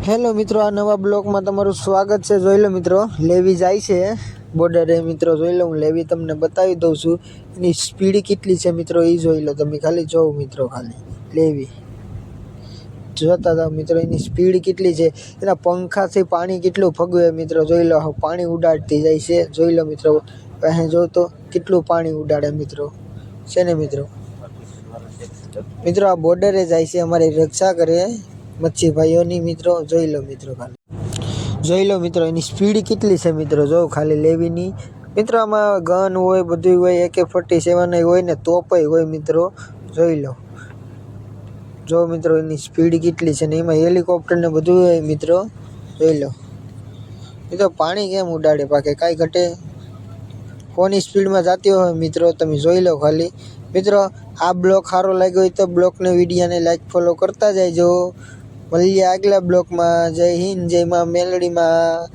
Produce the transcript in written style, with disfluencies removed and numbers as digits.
Hello મિત્રો, આ નવા બ્લોગમાં તમારું સ્વાગત છે। જોઈ લો મિત્રો, લેવી જાય છે બોર્ડરે। મિત્રો જોઈ લો, હું લેવી તમને બતાવી દઉં છું। એની સ્પીડ કેટલી છે મિત્રો એ જોઈ લો તમે। ખાલી જોવો મિત્રો, ખાલી લેવી જોતા જાઓ મિત્રો, એની સ્પીડ કેટલી છે। એના પંખાથી પાણી કેટલું ફગવે મિત્રો, જોઈ લો। પાણી ઉડાડતી જાય છે, જોઈ લો મિત્રો। અહીં જો તો કેટલું પાણી ઉડાડે મિત્રો છે ને મિત્રો। મિત્રો આ બોર્ડરે જાય છે અમારી રક્ષા કરે મચ્છી ભાઈઓની મિત્રો, જોઈ લો મિત્રો। ખાલી જોઈ લો મિત્રો, એની સ્પીડ કેટલી છે મિત્રો, જો ખાલી લેવીની મિત્રો। આમાં ગન હોય, બધું હોય, AK-47 હોય ને તોપય હોય મિત્રો, જોઈ લો। જો મિત્રો એની સ્પીડ કેટલી છે ને એમાં હેલિકોપ્ટર ને બધું હોય મિત્રો, જોઈ લો। મિત્રો પાણી કેમ ઉડાડે પાકે, કાંઈ ઘટે? કોની સ્પીડમાં જતી હોય મિત્રો તમે જોઈ લો ખાલી। મિત્રો આ બ્લોગ સારો લાગ્યો હોય તો બ્લોગને વિડીયોને લાઈક ફોલો કરતા જજો। મળીએ આગલા બ્લોગમાં। જય હિન્દ, જય મા મેલડીમાં।